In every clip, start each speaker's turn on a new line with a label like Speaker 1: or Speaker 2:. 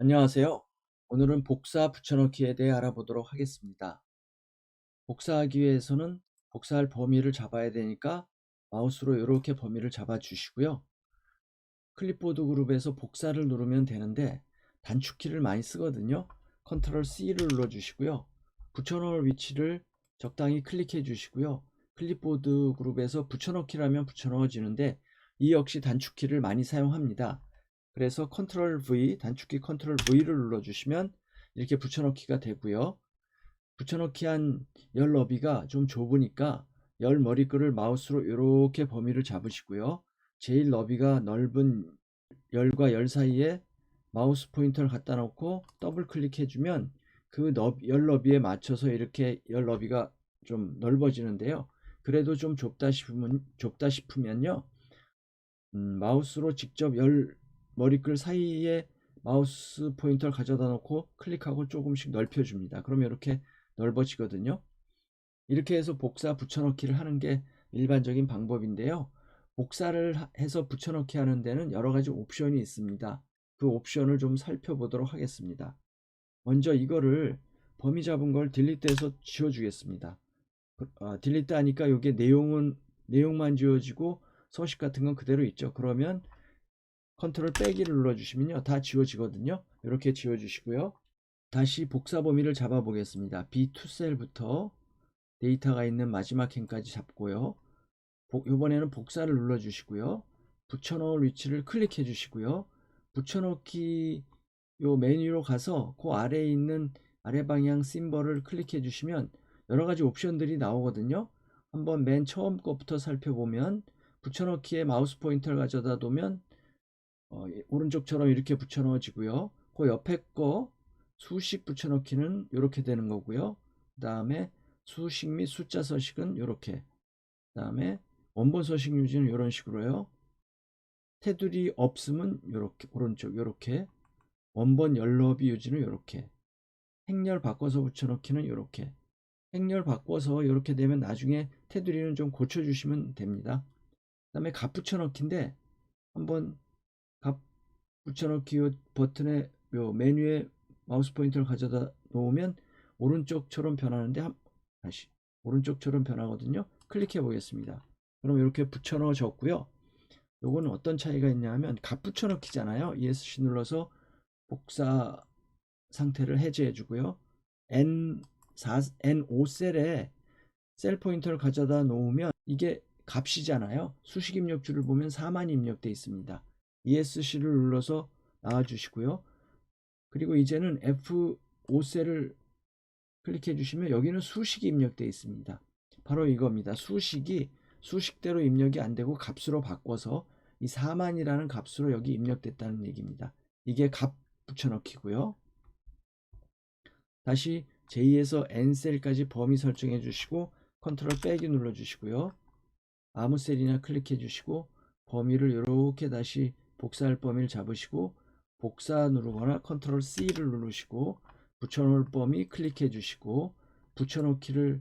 Speaker 1: 안녕하세요. 오늘은 복사 붙여넣기에 대해 알아보도록 하겠습니다. 복사하기 위해서는 복사할 범위를 잡아야 되니까 마우스로 이렇게 범위를 잡아 주시고요. 클립보드 그룹에서 복사를 누르면 되는데 단축키를 많이 쓰거든요. 컨트롤 C를 눌러 주시고요. 붙여넣을 위치를 적당히 클릭해 주시고요. 클립보드 그룹에서 붙여넣기라면 붙여넣어지는데 이 역시 단축키를 많이 사용합니다. 그래서 컨트롤 V, 단축키 컨트롤 V를 눌러 주시면 이렇게 붙여넣기가 되고요. 붙여넣기 한 열 너비가 좀 좁으니까 열 머리글을 마우스로 이렇게 범위를 잡으시고요. 제일 너비가 넓은 열과 열 사이에 마우스 포인터를 갖다 놓고 더블 클릭해 주면 그 열 너비에 맞춰서 이렇게 열 너비가 좀 넓어지는데요. 그래도 좀 좁다 싶으면요. 마우스로 직접 열 머리글 사이에 마우스 포인터를 가져다 놓고 클릭하고 조금씩 넓혀 줍니다. 그러면 이렇게 넓어지거든요. 이렇게 해서 복사 붙여넣기를 하는 게 일반적인 방법인데요. 복사를 해서 붙여넣기 하는 데는 여러 가지 옵션이 있습니다. 그 옵션을 좀 살펴보도록 하겠습니다. 먼저 이거를 범위 잡은 걸 딜리트해서 지워주겠습니다. 딜리트 하니까 이게 내용만 지워지고 서식 같은 건 그대로 있죠. 그러면 컨트롤 빼기를 눌러주시면요, 다 지워지거든요. 이렇게 지워주시고요. 다시 복사 범위를 잡아 보겠습니다. B2 셀부터 데이터가 있는 마지막 캔까지 잡고요. 이번에는 복사를 눌러 주시고요. 붙여넣을 위치를 클릭해 주시고요. 붙여넣기 요 메뉴로 가서 그 아래에 있는 아래 방향 심벌을 클릭해 주시면 여러 가지 옵션들이 나오거든요. 한번 맨 처음 것부터 살펴보면 붙여넣기에 마우스 포인터를 가져다 놓으면 오른쪽처럼 이렇게 붙여넣어지고요. 그 옆에 거 수식 붙여넣기는 이렇게 되는 거고요. 그 다음에 수식 및 숫자 서식은 이렇게, 그 다음에 원본 서식 유지는 이런 식으로요. 테두리 없음은 이렇게, 오른쪽 이렇게, 원본 열너비 유지는 이렇게, 행렬 바꿔서 붙여넣기는 이렇게, 행렬 바꿔서 이렇게 되면 나중에 테두리는 좀 고쳐주시면 됩니다. 그 다음에 값 붙여넣기인데 한번 값 붙여넣기 버튼에 요 메뉴에 마우스 포인터를 가져다 놓으면 오른쪽처럼 변하는데 다시 오른쪽처럼 변하거든요. 클릭해 보겠습니다. 그럼 이렇게 붙여넣어 졌고요. 요거는 어떤 차이가 있냐 하면 값 붙여넣기잖아요. ESC 눌러서 복사 상태를 해제해 주고요. N5셀에 셀 포인터를 가져다 놓으면 이게 값이잖아요. 수식 입력줄을 보면 4만 입력되어 있습니다. ESC를 눌러서 나와 주시고요. 그리고 이제는 F5셀을 클릭해 주시면 여기는 수식이 입력되어 있습니다. 바로 이겁니다. 수식이 수식대로 입력이 안 되고 값으로 바꿔서 이 4만이라는 값으로 여기 입력됐다는 얘기입니다. 이게 값 붙여넣기고요. 다시 J에서 N셀까지 범위 설정해 주시고 컨트롤 빼기 눌러 주시고요. 아무 셀이나 클릭해 주시고 범위를 이렇게 다시 복사할 범위를 잡으시고 복사 누르거나 컨트롤 C를 누르시고 붙여놓을 범위 클릭해 주시고 붙여넣기를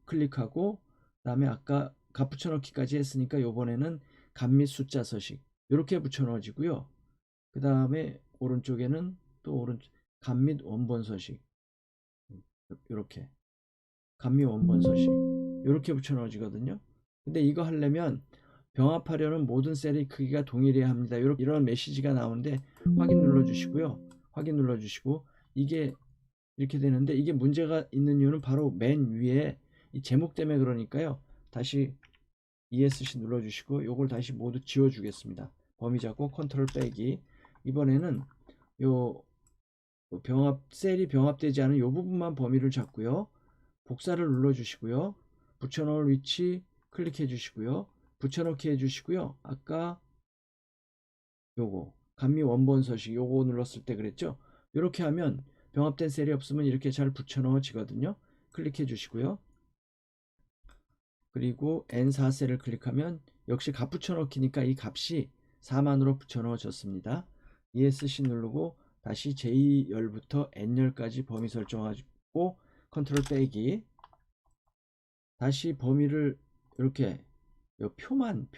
Speaker 1: 클릭하고 그 다음에 아까 값 붙여넣기까지 했으니까 이번에는 값 및 숫자 서식 이렇게 붙여넣어지고요. 그 다음에 오른쪽에는 또 값 및 원본 서식 이렇게 값 및 원본 서식 이렇게 붙여넣어지거든요. 근데 이거 하려면 병합하려는 모든 셀의 크기가 동일해야 합니다. 이런 메시지가 나오는데 확인 눌러 주시고요. 확인 눌러 주시고 이게 이렇게 되는데 이게 문제가 있는 이유는 바로 맨 위에 이 제목 때문에 그러니까요. 다시 ESC 눌러 주시고 요걸 다시 모두 지워 주겠습니다. 범위 잡고 컨트롤 빼기. 이번에는 요 셀이 병합되지 않은 요 부분만 범위를 잡고요. 복사를 눌러 주시고요. 붙여넣을 위치 클릭해 주시고요. 붙여넣기 해 주시고요. 아까 요거 감미 원본 서식 요거 눌렀을 때 그랬죠. 이렇게 하면 병합된 셀이 없으면 이렇게 잘 붙여넣어지거든요. 클릭해 주시고요. 그리고 N4셀을 클릭하면 역시 값 붙여넣기니까 이 값이 4만으로 붙여넣어졌습니다. ESC 누르고 다시 J열부터 N열까지 범위 설정하고 컨트롤 빼기. 다시 범위를 이렇게 표만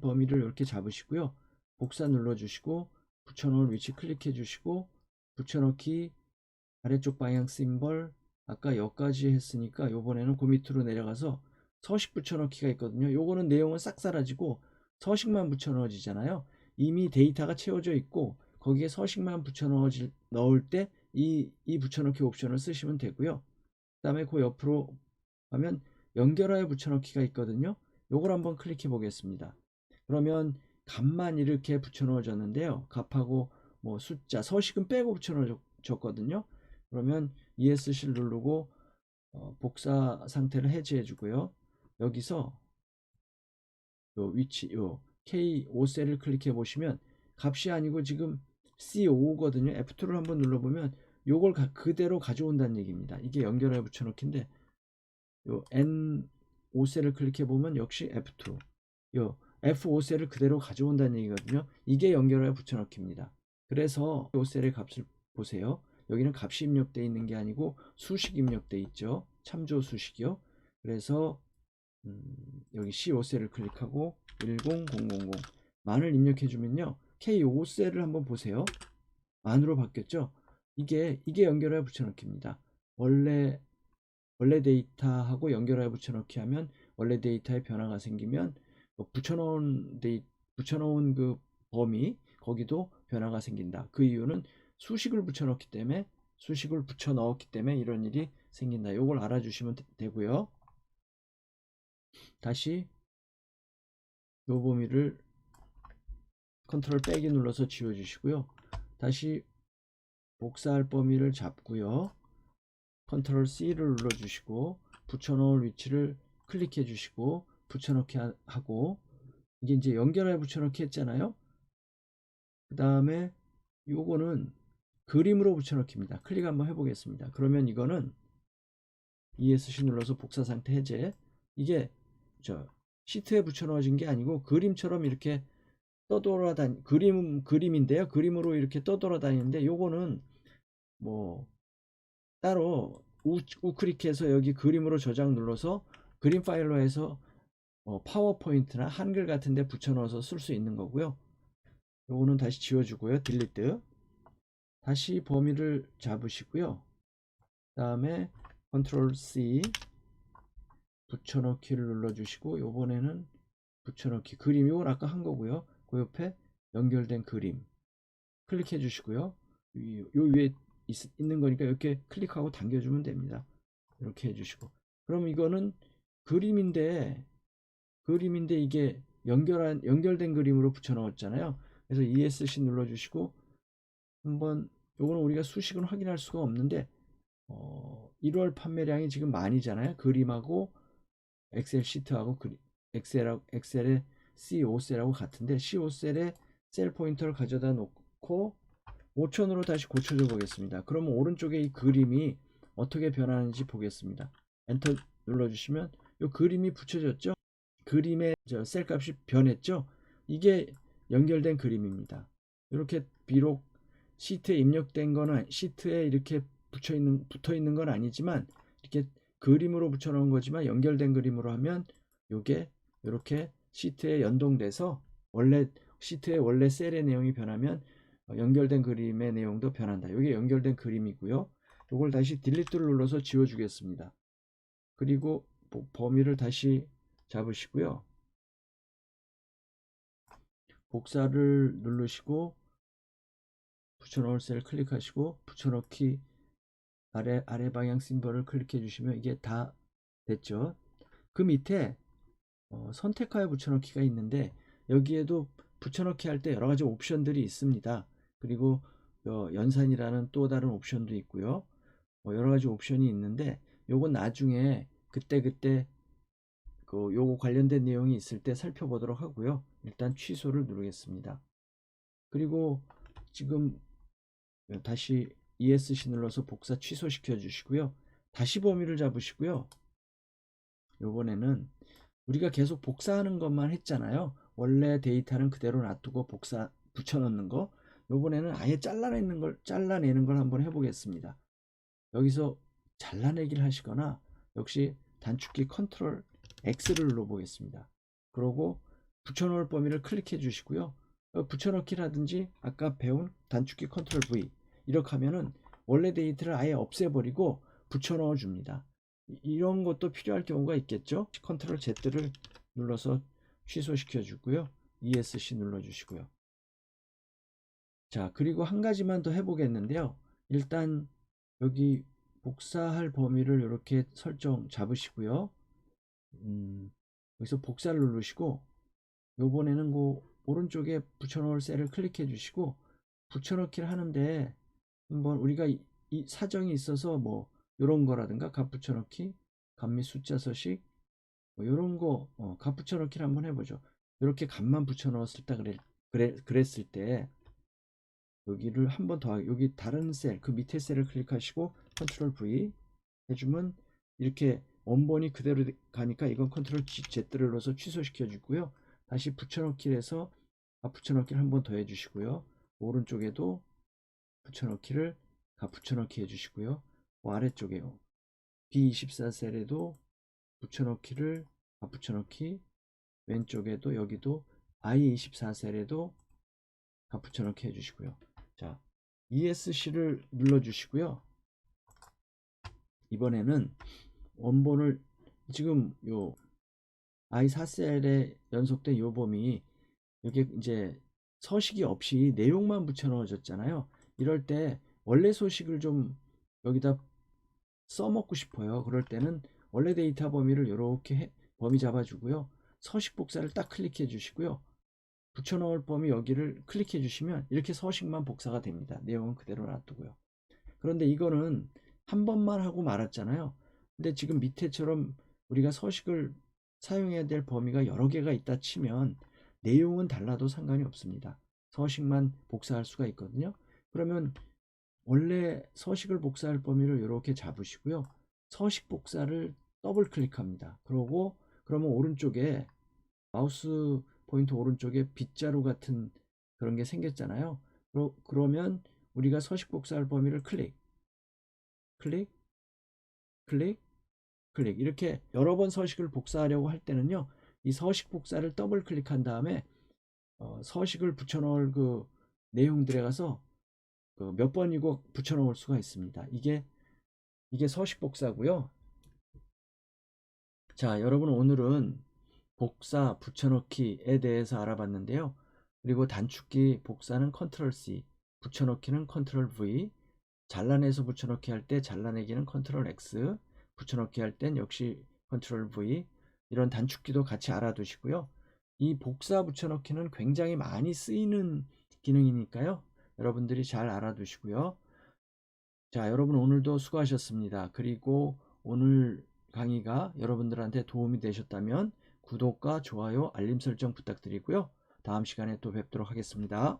Speaker 1: 범위를 이렇게 잡으시고요. 복사 눌러 주시고 붙여놓을 위치 클릭해 주시고 붙여넣기, 아래쪽 방향 심벌, 아까 여기까지 했으니까 요번에는 그 밑으로 내려가서 서식 붙여넣기가 있거든요. 요거는 내용은 싹 사라지고 서식만 붙여넣어지잖아요. 이미 데이터가 채워져 있고 거기에 서식만 넣을 때 이 붙여넣기 옵션을 쓰시면 되고요. 그 다음에 그 옆으로 가면 연결하여 붙여넣기가 있거든요. 요걸 한번 클릭해 보겠습니다. 그러면 값만 이렇게 붙여넣어졌는데요. 값하고 뭐 숫자, 서식은 빼고 붙여넣어졌거든요. 그러면 ESC를 누르고 복사 상태를 해제해 주고요. 여기서 요 위치, 요 K5셀을 클릭해 보시면 값이 아니고 지금 C5거든요. F2를 한번 눌러보면 요걸 그대로 가져온다는 얘기입니다. 이게 연결해 붙여넣기인데 요 N5셀을 클릭해 보면 역시 F2, 요 F5셀을 그대로 가져온다는 얘기거든요. 이게 연결해 붙여넣기입니다. 그래서 5셀의 값을 보세요. 여기는 값이 입력되어 있는 게 아니고 수식 입력되어 있죠. 참조 수식이요. 그래서 여기 C5셀을 클릭하고 10000 만을 입력해 주면요. K5셀을 한번 보세요. 만으로 바뀌었죠. 이게 연결하여 붙여넣기입니다. 원래 데이터하고 연결하여 붙여넣기 하면 원래 데이터에 변화가 생기면 붙여놓은 그 범위 거기도 변화가 생긴다. 그 이유는 수식을 붙여넣기 때문에 이런 일이 생긴다. 이걸 알아주시면 되고요. 다시 요 범위를 컨트롤 빼기 눌러서 지워주시고요. 다시 복사할 범위를 잡고요. 컨트롤 C를 눌러주시고 붙여넣을 위치를 클릭해 주시고 붙여넣기 하고 이게 이제 연결해 붙여넣기 했잖아요. 그 다음에 요거는 그림으로 붙여넣기입니다. 클릭 한번 해보겠습니다. 그러면 이거는 ESC 눌러서 복사 상태 해제. 이게 시트에 붙여넣어진 게 아니고 그림처럼 이렇게 떠돌아다니 그림인데요. 그림으로 이렇게 떠돌아다니는데 요거는 뭐 따로 우클릭해서 여기 그림으로 저장 눌러서 그림 파일로 해서 파워포인트나 한글 같은데 붙여넣어서 쓸 수 있는 거고요. 요거는 다시 지워주고요. 딜리트. 다시 범위를 잡으시고요. 그 다음에 컨트롤 C 붙여넣기를 눌러주시고 요번에는 붙여넣기 그림 이건 아까 한 거고요. 그 옆에 연결된 그림 클릭해 주시고요. 요 위에 있는 거니까 이렇게 클릭하고 당겨주면 됩니다. 이렇게 해주시고 그럼 이거는 그림인데 이게 연결된 그림으로 붙여 넣었잖아요. 그래서 ESC 눌러주시고 한번 요거는 우리가 수식은 확인할 수가 없는데 1월 판매량이 지금 만이잖아요. 그림하고 엑셀 시트하고 엑셀의 C5셀하고 같은데 C5셀에 셀 포인터를 가져다 놓고 5000으로 다시 고쳐줘 보겠습니다. 그러면 오른쪽에 이 그림이 어떻게 변하는지 보겠습니다. 엔터 눌러주시면 이 그림이 붙여졌죠. 그림의 셀 값이 변했죠. 이게 연결된 그림입니다. 이렇게 비록 시트에 입력된 거는 시트에 이렇게 붙어 있는 건 아니지만 이렇게 그림으로 붙여 놓은 거지만 연결된 그림으로 하면 이게 이렇게 시트에 연동돼서 원래 시트의 원래 셀의 내용이 변하면 연결된 그림의 내용도 변한다. 이게 연결된 그림이고요. 이걸 다시 딜리트를 눌러서 지워주겠습니다. 그리고 범위를 다시 잡으시고요. 복사를 누르시고 붙여넣을 셀 클릭하시고 붙여넣기 아래 방향 심벌을 클릭해 주시면 이게 다 됐죠. 그 밑에 선택하여 붙여넣기가 있는데 여기에도 붙여넣기 할 때 여러 가지 옵션들이 있습니다. 그리고 연산이라는 또 다른 옵션도 있고요. 여러 가지 옵션이 있는데 요건 나중에 그때 요거 관련된 내용이 있을 때 살펴보도록 하고요. 일단 취소를 누르겠습니다. 그리고 지금 다시 ESC 눌러서 복사 취소시켜 주시고요. 다시 범위를 잡으시고요. 요번에는 우리가 계속 복사하는 것만 했잖아요. 원래 데이터는 그대로 놔두고 붙여넣는 거. 요번에는 아예 잘라내는 걸 한번 해보겠습니다. 여기서 잘라내기를 하시거나 역시 단축키 컨트롤 X를 눌러보겠습니다. 그러고 붙여넣을 범위를 클릭해 주시고요. 붙여넣기라든지 아까 배운 단축키 컨트롤 V 이렇게 하면은 원래 데이터를 아예 없애버리고 붙여넣어 줍니다. 이런 것도 필요할 경우가 있겠죠. 컨트롤 Z를 눌러서 취소시켜 주고요. ESC 눌러 주시고요. 자, 그리고 한 가지만 더 해보겠는데요. 일단 여기 복사할 범위를 이렇게 설정 잡으시고요. 여기서 복사를 누르시고 요번에는 그 오른쪽에 붙여넣을 셀을 클릭해 주시고 붙여넣기를 하는데 한번 우리가 이 사정이 있어서 뭐 요런 거라든가 값 붙여넣기, 값 및 숫자 서식 뭐 요런 거 값 붙여넣기를 한번 해보죠. 이렇게 값만 붙여넣었을 때 그랬을 때 여기를 한 번 더 여기 다른 셀 그 밑에 셀을 클릭하시고 컨트롤 V 해주면 이렇게 원본이 그대로 가니까 이건 컨트롤 Z를 눌러서 취소시켜 주고요. 다시 붙여넣기를 해서 붙여넣기를 한 번 더 해주시고요. 오른쪽에도 붙여넣기를 붙여넣기 해주시고요. 아래쪽에요. B24 셀에도 붙여넣기를 붙여넣기, 왼쪽에도 여기도 I24 셀에도 붙여넣기 해주시고요. 자, ESC를 눌러주시고요. 이번에는 원본을 지금 요 I4셀에 연속된 요 범위 여기 이제 서식이 없이 내용만 붙여 넣어졌잖아요. 이럴 때 원래 소식을 좀 여기다 써먹고 싶어요. 그럴 때는 원래 데이터 범위를 이렇게 범위 잡아주고요. 서식 복사를 딱 클릭해 주시고요. 붙여 넣을 범위 여기를 클릭해 주시면 이렇게 서식만 복사가 됩니다. 내용은 그대로 놔두고요. 그런데 이거는 한 번만 하고 말았잖아요. 근데 지금 밑에처럼 우리가 서식을 사용해야 될 범위가 여러 개가 있다 치면 내용은 달라도 상관이 없습니다. 서식만 복사할 수가 있거든요. 그러면 원래 서식을 복사할 범위를 이렇게 잡으시고요. 서식 복사를 더블 클릭합니다. 그러면 오른쪽에 마우스 포인트 오른쪽에 빗자루 같은 그런 게 생겼잖아요. 그러면 우리가 서식 복사할 범위를 클릭, 클릭, 클릭, 클릭 이렇게 여러 번 서식을 복사하려고 할 때는요. 이 서식 복사를 더블 클릭한 다음에 서식을 붙여넣을 그 내용들에 가서 몇 번이고 붙여넣을 수가 있습니다. 이게 서식 복사고요. 자, 여러분 오늘은 복사, 붙여넣기에 대해서 알아봤는데요. 그리고 단축키 복사는 컨트롤 C, 붙여넣기는 컨트롤 V, 잘라내서 붙여넣기 할 때 잘라내기는 컨트롤 X, 붙여넣기 할 땐 역시 컨트롤 V, 이런 단축키도 같이 알아두시고요. 이 복사 붙여넣기는 굉장히 많이 쓰이는 기능이니까요. 여러분들이 잘 알아두시고요. 자, 여러분 오늘도 수고하셨습니다. 그리고 오늘 강의가 여러분들한테 도움이 되셨다면 구독과 좋아요, 알림 설정 부탁드리고요. 다음 시간에 또 뵙도록 하겠습니다.